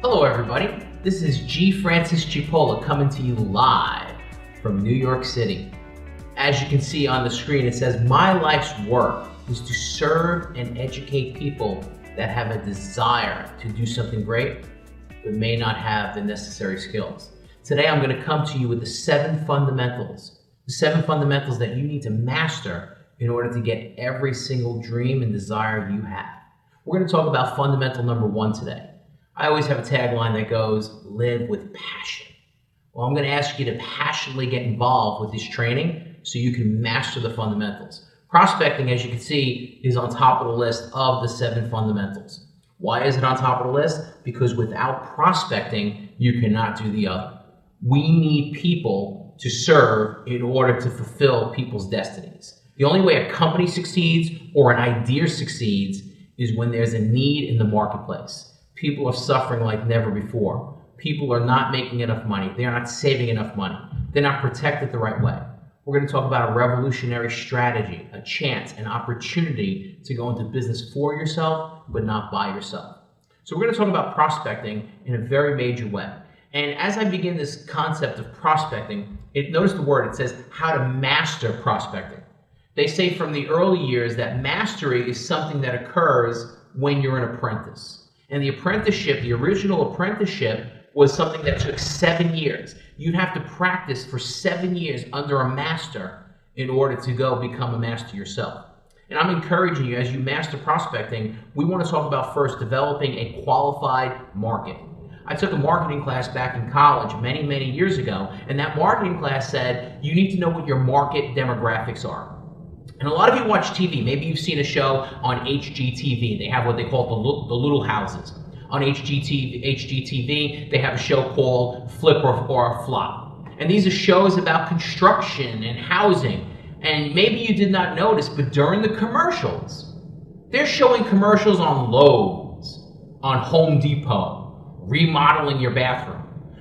Hello everybody, this is G. Francis Cipolla coming to you live from New York City. As you can see on the screen, it says, my life's work is to serve and educate people that have a desire to do something great, but may not have the necessary skills. Today I'm going to come to you with the 7 fundamentals. The 7 fundamentals that you need to master in order to get every single dream and desire you have. We're going to talk about fundamental number 1 today. I always have a tagline that goes, live with passion. Well, I'm going to ask you to passionately get involved with this training so you can master the fundamentals. Prospecting, as you can see, is on top of the list of the 7 fundamentals. Why is it on top of the list? Because without prospecting, you cannot do the other. We need people to serve in order to fulfill people's destinies. The only way a company succeeds or an idea succeeds is when there's a need in the marketplace. People are suffering like never before. People are not making enough money. They're not saving enough money. They're not protected the right way. We're going to talk about a revolutionary strategy, a chance, an opportunity to go into business for yourself, but not by yourself. So we're going to talk about prospecting in a very major way. And as I begin this concept of prospecting, notice the word, it says how to master prospecting. They say from the early years that mastery is something that occurs when you're an apprentice. And the apprenticeship, the original apprenticeship, was something that took 7 years. You'd have to practice for 7 years under a master in order to go become a master yourself. And I'm encouraging you, as you master prospecting, we want to talk about first developing a qualified market. I took a marketing class back in college many, many years ago, and that marketing class said you need to know what your market demographics are. And a lot of you watch TV. Maybe you've seen a show on HGTV. They have what they call the Little Houses. On HGTV, they have a show called Flip or Flop. And these are shows about construction and housing. And maybe you did not notice, but during the commercials, they're showing commercials on Lowe's, on Home Depot, remodeling your bathroom.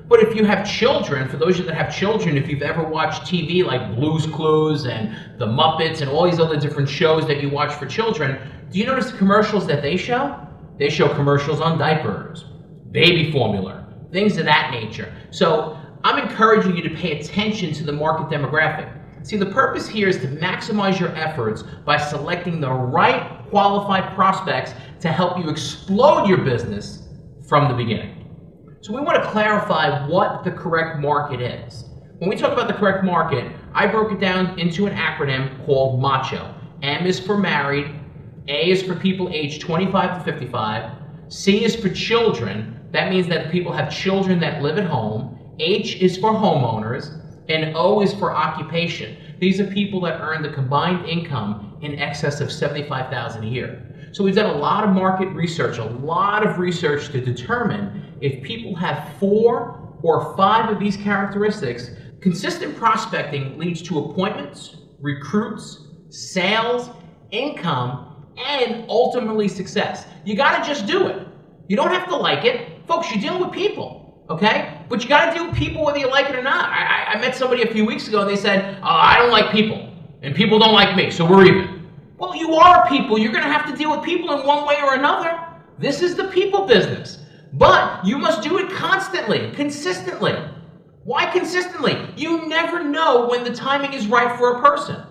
But if you have children, for those of you that have children, if you've ever watched TV like Blue's Clues and The Muppets and all these other different shows that you watch for children, do you notice the commercials that they show? They show commercials on diapers, baby formula, things of that nature. So I'm encouraging you to pay attention to the market demographic. See, the purpose here is to maximize your efforts by selecting the right qualified prospects to help you explode your business from the beginning. So we want to clarify what the correct market is. When we talk about the correct market, I broke it down into an acronym called MACHO. M is for married, A is for people aged 25 to 55, C is for children. That means that people have children that live at home. H is for homeowners, and O is for occupation. These are people that earn the combined income in excess of $75,000 a year. So we've done a lot of market research, a lot of research to determine if people have 4 or 5 of these characteristics. Consistent prospecting leads to appointments, recruits, sales, income, and ultimately success. You gotta just do it. You don't have to like it. Folks, you're dealing with people, okay? But you gotta deal with people whether you like it or not. I met somebody a few weeks ago and they said, I don't like people, and people don't like me, so we're even. Well, you are people. You're going to have to deal with people in one way or another. This is the people business. But you must do it constantly, consistently. Why consistently? You never know when the timing is right for a person.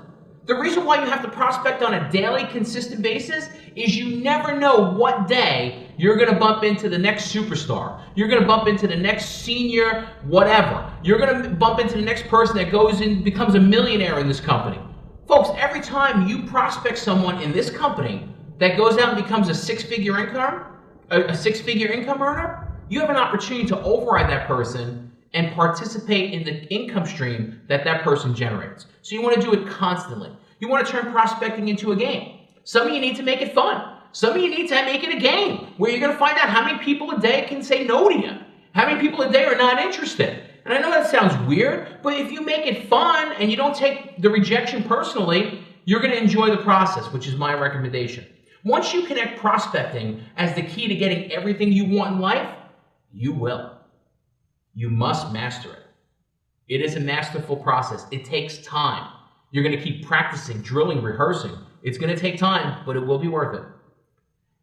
The reason why you have to prospect on a daily, consistent basis is you never know what day you're going to bump into the next superstar. You're going to bump into the next senior whatever. You're going to bump into the next person that goes and becomes a millionaire in this company. Folks, every time you prospect someone in this company that goes out and becomes a six-figure income earner, you have an opportunity to override that person and participate in the income stream that that person generates. So you want to do it constantly. You want to turn prospecting into a game. Some of you need to make it fun. Some of you need to make it a game where you're going to find out how many people a day can say no to you. How many people a day are not interested. And I know that sounds weird, but if you make it fun and you don't take the rejection personally, you're going to enjoy the process, which is my recommendation. Once you connect prospecting as the key to getting everything you want in life, you will. You must master it. It is a masterful process. It takes time. You're going to keep practicing, drilling, rehearsing. It's going to take time, but it will be worth it.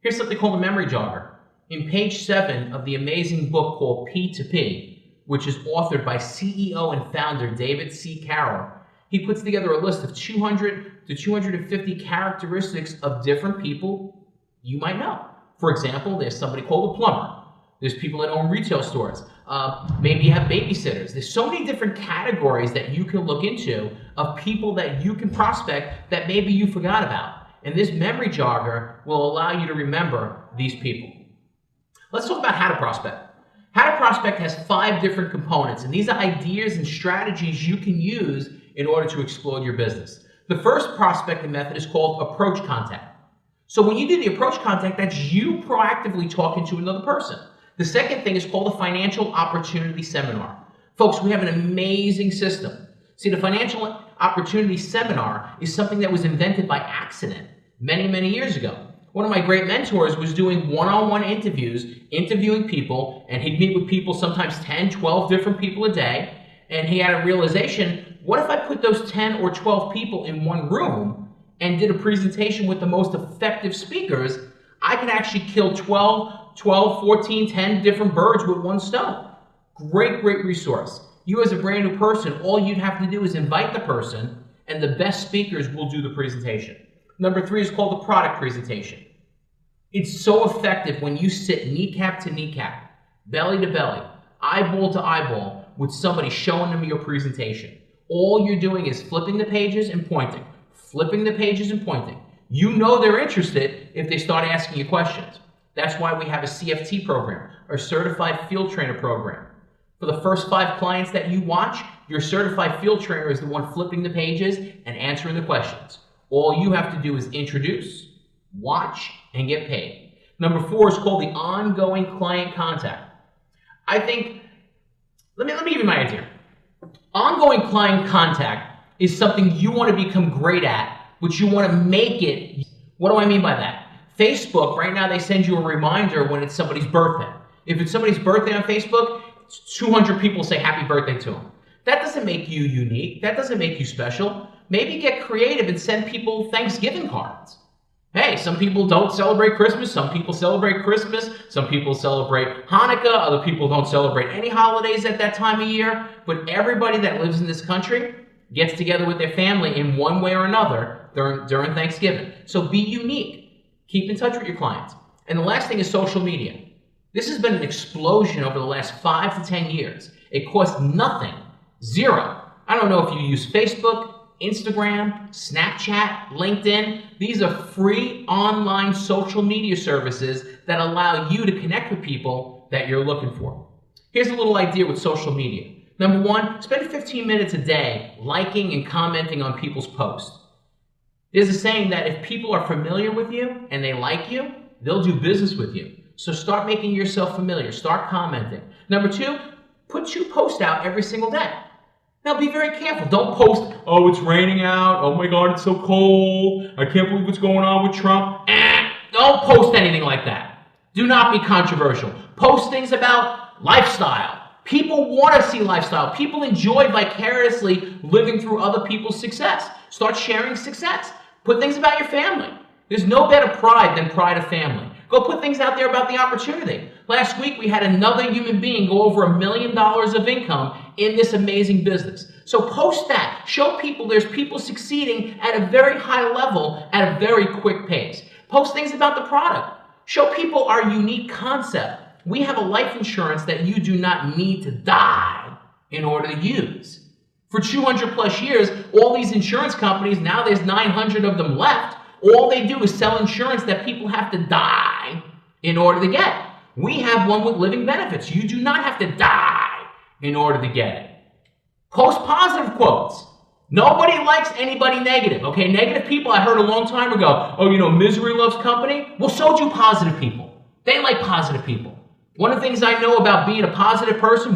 Here's something called a memory jogger. In page 7 of the amazing book called P2P, which is authored by CEO and founder David C. Carroll, he puts together a list of 200 to 250 characteristics of different people you might know. For example, there's somebody called a plumber. There's people that own retail stores. Maybe you have babysitters. There's so many different categories that you can look into of people that you can prospect that maybe you forgot about. And this memory jogger will allow you to remember these people. Let's talk about how to prospect. How to prospect has 5 different components, and these are ideas and strategies you can use in order to explode your business. The first prospecting method is called approach contact. So when you do the approach contact, that's you proactively talking to another person. The second thing is called a financial opportunity seminar. Folks, we have an amazing system. See, the financial opportunity seminar is something that was invented by accident many, many years ago. One of my great mentors was doing one-on-one interviews, interviewing people, and he'd meet with people, sometimes 10, 12 different people a day, and he had a realization, what if I put those 10 or 12 people in one room and did a presentation with the most effective speakers? I can actually kill 12, 14, 10 different birds with one stone. Great, great resource. You as a brand new person, all you'd have to do is invite the person, and the best speakers will do the presentation. Number 3 is called the product presentation. It's so effective when you sit kneecap to kneecap, belly to belly, eyeball to eyeball with somebody showing them your presentation. All you're doing is flipping the pages and pointing, flipping the pages and pointing. You know they're interested if they start asking you questions. That's why we have a CFT program, or Certified Field Trainer program. For the first 5 clients that you watch, your certified field trainer is the one flipping the pages and answering the questions. All you have to do is introduce, watch, and get paid. Number 4 is called the ongoing client contact. I think, let me give you my idea. Ongoing client contact is something you want to become great at, but you want to make it. What do I mean by that? Facebook, right now they send you a reminder when it's somebody's birthday. If it's somebody's birthday on Facebook, 200 people say happy birthday to them. That doesn't make you unique. That doesn't make you special. Maybe get creative and send people Thanksgiving cards. Hey, some people don't celebrate Christmas. Some people celebrate Christmas. Some people celebrate Hanukkah. Other people don't celebrate any holidays at that time of year. But everybody that lives in this country gets together with their family in one way or another during Thanksgiving. So be unique. Keep in touch with your clients. And the last thing is social media. This has been an explosion over the last 5 to 10 years. It costs nothing. Zero. I don't know if you use Facebook, Instagram, Snapchat, LinkedIn. These are free online social media services that allow you to connect with people that you're looking for. Here's a little idea with social media. Number 1, spend 15 minutes a day liking and commenting on people's posts. There's a saying that if people are familiar with you and they like you, they'll do business with you. So start making yourself familiar. Start commenting. Number 2, put 2 posts out every single day. Now be very careful. Don't post, oh, it's raining out. Oh my God, it's so cold. I can't believe what's going on with Trump. Don't post anything like that. Do not be controversial. Post things about lifestyle. People want to see lifestyle. People enjoy vicariously living through other people's success. Start sharing success. Put things about your family. There's no better pride than pride of family. Go put things out there about the opportunity. Last week, we had another human being go over $1 million of income in this amazing business. So post that. Show people there's people succeeding at a very high level at a very quick pace. Post things about the product. Show people our unique concept. We have a life insurance that you do not need to die in order to use. For 200 plus years, all these insurance companies, now there's 900 of them left, all they do is sell insurance that people have to die in order to get. We have one with living benefits. You do not have to die in order to get it. Post positive quotes. Nobody likes anybody negative, okay? Negative people, I heard a long time ago, oh, you know, misery loves company. Well, so do positive people. They like positive people. One of the things I know about being a positive person,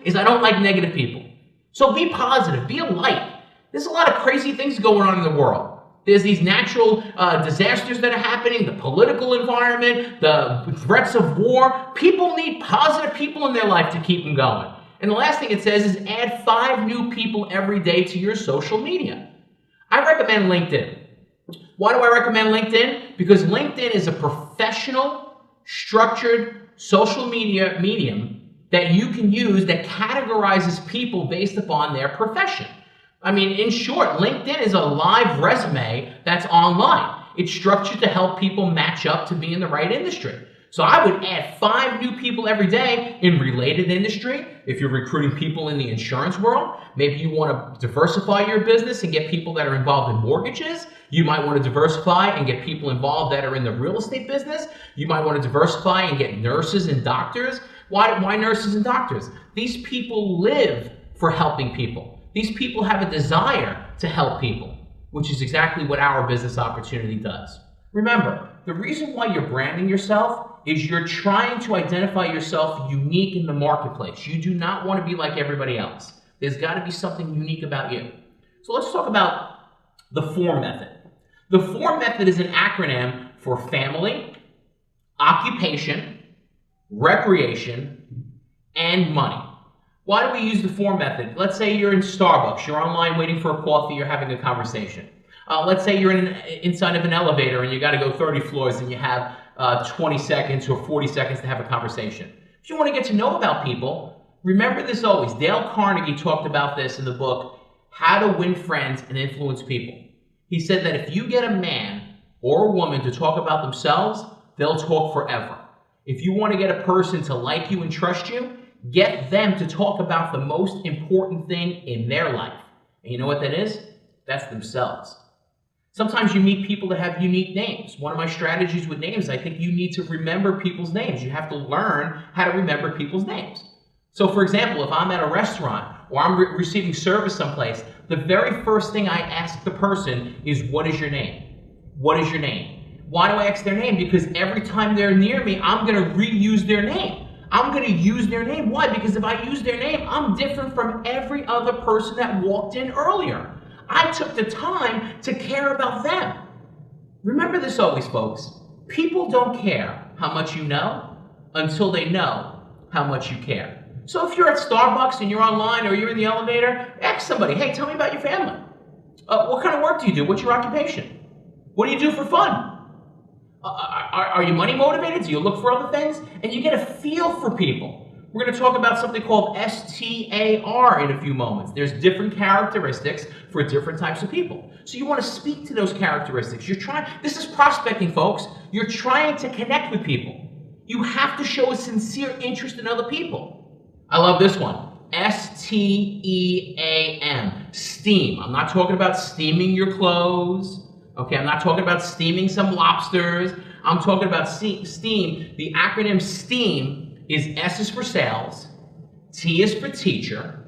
is I don't like negative people. So be positive, be a light. There's a lot of crazy things going on in the world. There's these natural disasters that are happening, the political environment, the threats of war. People need positive people in their life to keep them going. And the last thing it says is add 5 new people every day to your social media. I recommend LinkedIn. Why do I recommend LinkedIn? Because LinkedIn is a professional, structured social media medium that you can use that categorizes people based upon their profession. I mean, in short, LinkedIn is a live resume that's online. It's structured to help people match up to be in the right industry. So I would add 5 new people every day in related industry. If you're recruiting people in the insurance world, maybe you want to diversify your business and get people that are involved in mortgages. You might want to diversify and get people involved that are in the real estate business. You might want to diversify and get nurses and doctors. Why nurses and doctors? These people live for helping people. These people have a desire to help people, which is exactly what our business opportunity does. Remember, the reason why you're branding yourself is you're trying to identify yourself unique in the marketplace. You do not want to be like everybody else. There's got to be something unique about you. So let's talk about the FORM method. The FORM method is an acronym for family, occupation, recreation, and money. Why do we use the FORM method? Let's say you're in Starbucks, you're online waiting for a coffee, you're having a conversation. Let's say you're inside of an elevator and you got to go 30 floors and you have 20 seconds or 40 seconds to have a conversation. If you want to get to know about people, remember this always. Dale Carnegie talked about this in the book, How to Win Friends and Influence People. He said that if you get a man or a woman to talk about themselves, they'll talk forever. If you want to get a person to like you and trust you, get them to talk about the most important thing in their life. And you know what that is? That's themselves. Sometimes you meet people that have unique names. One of my strategies with names, I think you need to remember people's names. You have to learn how to remember people's names. So for example, if I'm at a restaurant or I'm receiving service someplace, the very first thing I ask the person is, what is your name? What is your name? Why do I ask their name? Because every time they're near me, I'm going to reuse their name. I'm going to use their name. Why? Because if I use their name, I'm different from every other person that walked in earlier. I took the time to care about them. Remember this always, folks. People don't care how much you know until they know how much you care. So if you're at Starbucks and you're online or you're in the elevator, ask somebody, hey, tell me about your family. What kind of work do you do? What's your occupation? What do you do for fun? Are you money motivated? Do you look for other things? And you get a feel for people. We're going to talk about something called STAR in a few moments. There's different characteristics for different types of people. So you want to speak to those characteristics. This is prospecting, folks. You're trying to connect with people. You have to show a sincere interest in other people. I love this one. STEAM. Steam. I'm not talking about steaming your clothes. Okay, I'm not talking about steaming some lobsters. I'm talking about STEAM. The acronym STEAM is S is for sales, T is for teacher,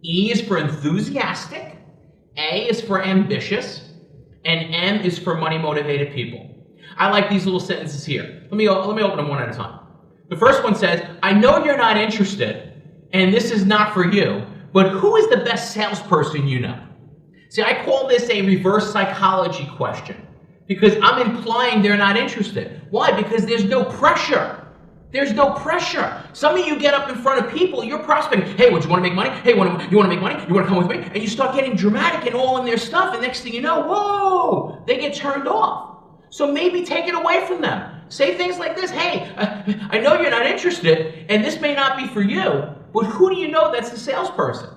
E is for enthusiastic, A is for ambitious, and M is for money-motivated people. I like these little sentences here. Let me open them one at a time. The first one says, I know you're not interested, and this is not for you, but who is the best salesperson you know? See, I call this a reverse psychology question because I'm implying they're not interested. Why? Because there's no pressure. There's no pressure. Some of you get up in front of people, you're prospecting. Hey, would you want to make money? Hey, you want to make money? You want to come with me? And you start getting dramatic and all in their stuff, and next thing you know, whoa, they get turned off. So maybe take it away from them. Say things like this, hey, I know you're not interested, and this may not be for you, but who do you know that's the salesperson?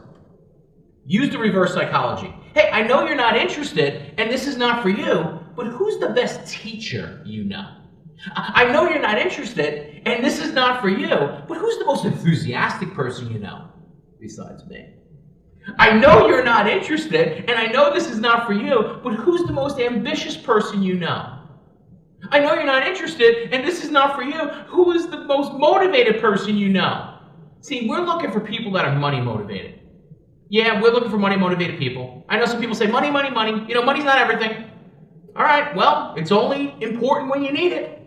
Use the reverse psychology. Hey, I know you're not interested, and this is not for you, but who's the best teacher you know? I know you're not interested, and this is not for you, but who's the most enthusiastic person you know besides me? I know you're not interested, and I know this is not for you, but who's the most ambitious person you know? I know you're not interested, and this is not for you. Who is the most motivated person you know? See, we're looking for people that are money motivated. Yeah, we're looking for money motivated people. I know some people say money, money, money. You know, money's not everything. All right, well, it's only important when you need it.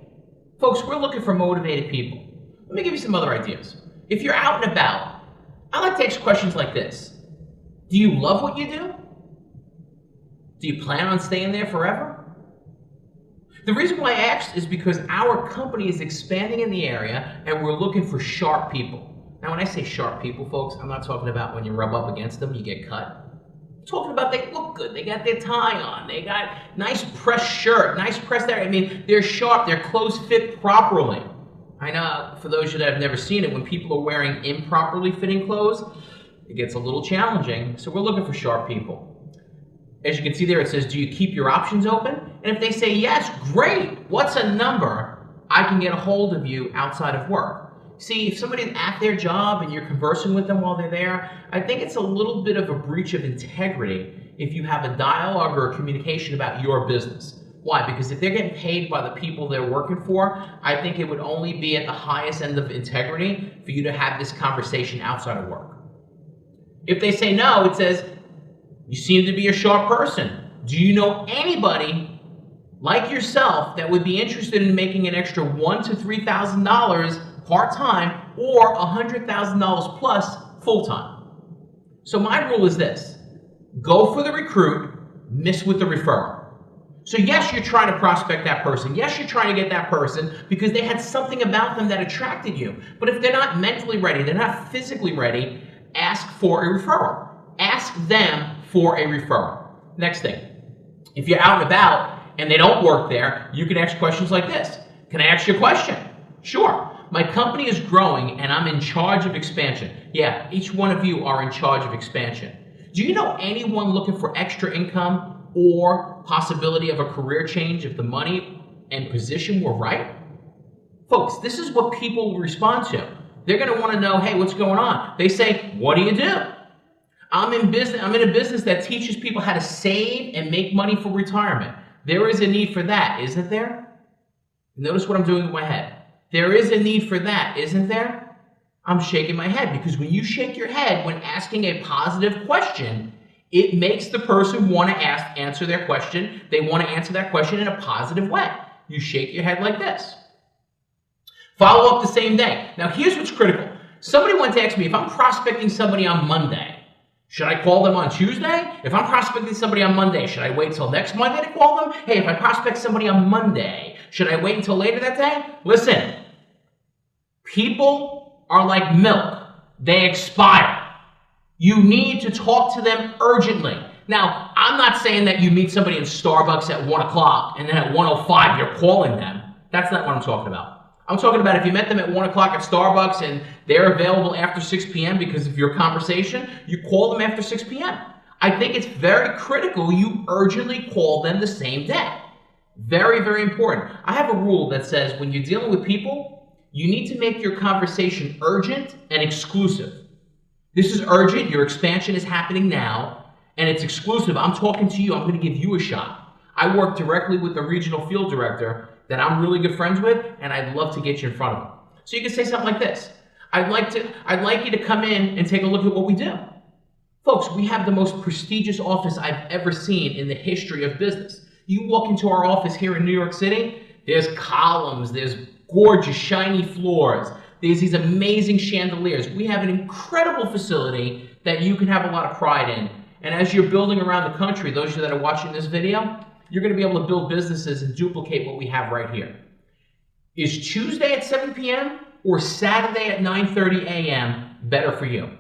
Folks, we're looking for motivated people. Let me give you some other ideas. If you're out and about, I like to ask questions like this. Do you love what you do? Do you plan on staying there forever? The reason why I asked is because our company is expanding in the area and we're looking for sharp people. Now, when I say sharp people, folks, I'm not talking about when you rub up against them, you get cut. Talking about they look good, they got their tie on, they got nice pressed shirt, nice pressed hair. I mean, they're sharp, their clothes fit properly. I know for those of you that have never seen it, when people are wearing improperly fitting clothes, it gets a little challenging. So we're looking for sharp people. As you can see there, it says, do you keep your options open? And if they say yes, great. What's a number I can get a hold of you outside of work? See, if somebody's at their job and you're conversing with them while they're there, I think it's a little bit of a breach of integrity if you have a dialogue or a communication about your business. Why? Because if they're getting paid by the people they're working for, I think it would only be at the highest end of integrity for you to have this conversation outside of work. If they say no, it says, you seem to be a sharp person. Do you know anybody like yourself that would be interested in making an extra $1,000 to $3,000 part-time or $100,000 plus full-time? So my rule is this: go for the recruit, miss with the referral. So yes, you're trying to prospect that person. Yes, you're trying to get that person because they had something about them that attracted you. But if they're not mentally ready, they're not physically ready, ask for a referral. Ask them for a referral. Next thing, if you're out and about and they don't work there, you can ask questions like this. Can I ask you a question? Sure. My company is growing and I'm in charge of expansion. Yeah, each one of you are in charge of expansion. Do you know anyone looking for extra income or possibility of a career change if the money and position were right? Folks, this is what people will respond to. They're going to want to know, hey, what's going on? They say, what do you do? I'm in a business that teaches people how to save and make money for retirement. There is a need for that, isn't there? Notice what I'm doing with my head. There is a need for that, isn't there? I'm shaking my head because when you shake your head when asking a positive question, it makes the person want to answer their question. They want to answer that question in a positive way. You shake your head like this. Follow up the same day. Now here's what's critical. Somebody wants to ask me if I'm prospecting somebody on Monday, should I call them on Tuesday? If I'm prospecting somebody on Monday, should I wait till next Monday to call them? Hey, if I prospect somebody on Monday, should I wait until later that day? Listen, people are like milk. They expire. You need to talk to them urgently. Now, I'm not saying that you meet somebody in Starbucks at 1 o'clock and then at 1:05 you're calling them. That's not what I'm talking about. I'm talking about if you met them at 1 o'clock at Starbucks and they're available after 6 p.m. because of your conversation, you call them after 6 p.m. I think it's very critical you urgently call them the same day. Very, very important. I have a rule that says when you're dealing with people, you need to make your conversation urgent and exclusive. This is urgent, your expansion is happening now, and it's exclusive. I'm talking to you, I'm going to give you a shot. I work directly with the regional field director that I'm really good friends with, and I'd love to get you in front of him. So you can say something like this. I'd like you to come in and take a look at what we do. Folks, we have the most prestigious office I've ever seen in the history of business. You walk into our office here in New York City, there's columns, there's gorgeous shiny floors, there's these amazing chandeliers. We have an incredible facility that you can have a lot of pride in. And as you're building around the country, those of you that are watching this video, you're going to be able to build businesses and duplicate what we have right here. Is Tuesday at 7 p.m. or Saturday at 9:30 a.m. better for you?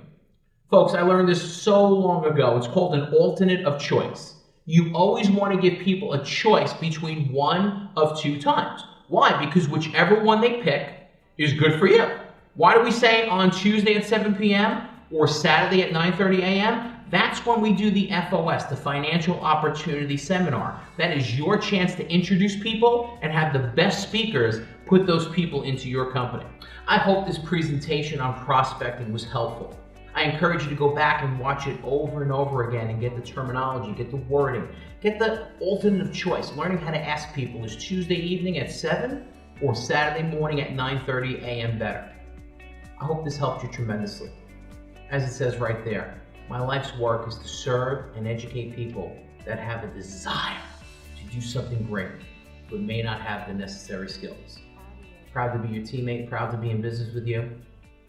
Folks, I learned this so long ago. It's called an alternate of choice. You always want to give people a choice between one of two times. Why? Because whichever one they pick is good for you. Why do we say on Tuesday at 7 p.m. or Saturday at 9:30 a.m.? That's when we do the FOS, the Financial Opportunity Seminar. That is your chance to introduce people and have the best speakers put those people into your company. I hope this presentation on prospecting was helpful. I encourage you to go back and watch it over and over again and get the terminology, get the wording, get the alternate of choice. Learning how to ask people, is Tuesday evening at 7 or Saturday morning at 9:30 a.m. better? I hope this helped you tremendously. As it says right there, my life's work is to serve and educate people that have a desire to do something great, but may not have the necessary skills. Proud to be your teammate, proud to be in business with you.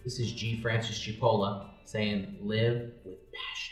This is G. Francis Cipolla saying, live with passion.